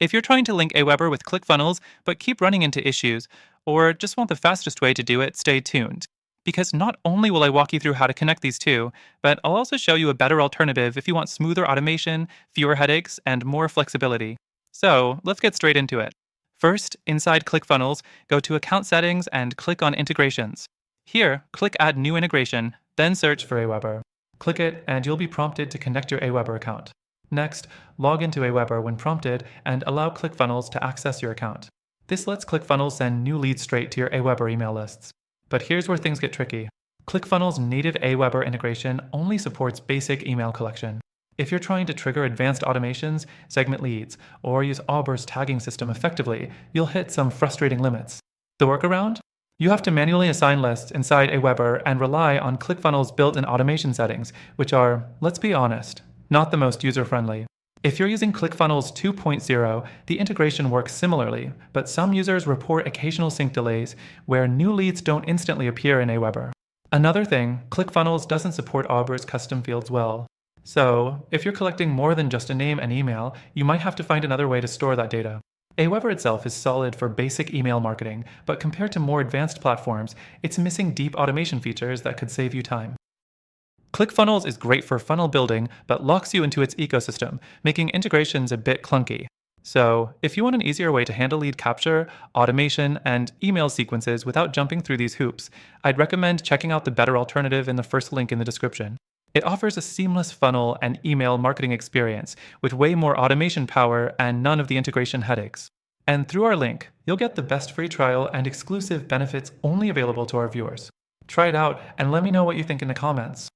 If you're trying to link AWeber with ClickFunnels but keep running into issues, or just want the fastest way to do it, stay tuned. Because not only will I walk you through how to connect these two, but I'll also show you a better alternative if you want smoother automation, fewer headaches, and more flexibility. So let's get straight into it. First, inside ClickFunnels, go to Account Settings and click on Integrations. Here, click Add New Integration, then search for AWeber. Click it, and you'll be prompted to connect your AWeber account. Next, log into AWeber when prompted and allow ClickFunnels to access your account. This lets ClickFunnels send new leads straight to your AWeber email lists. But here's where things get tricky. ClickFunnels' native AWeber integration only supports basic email collection. If you're trying to trigger advanced automations, segment leads, or use AWeber's tagging system effectively, you'll hit some frustrating limits. The workaround? You have to manually assign lists inside AWeber and rely on ClickFunnels' built-in automation settings, which are, let's be honest, not the most user-friendly. If you're using ClickFunnels 2.0, the integration works similarly, but some users report occasional sync delays where new leads don't instantly appear in AWeber. Another thing, ClickFunnels doesn't support AWeber's custom fields well. So, if you're collecting more than just a name and email, you might have to find another way to store that data. AWeber itself is solid for basic email marketing, but compared to more advanced platforms, it's missing deep automation features that could save you time. ClickFunnels is great for funnel building, but locks you into its ecosystem, making integrations a bit clunky. So, if you want an easier way to handle lead capture, automation, and email sequences without jumping through these hoops, I'd recommend checking out the better alternative in the first link in the description. It offers a seamless funnel and email marketing experience with way more automation power and none of the integration headaches. And through our link, you'll get the best free trial and exclusive benefits only available to our viewers. Try it out and let me know what you think in the comments.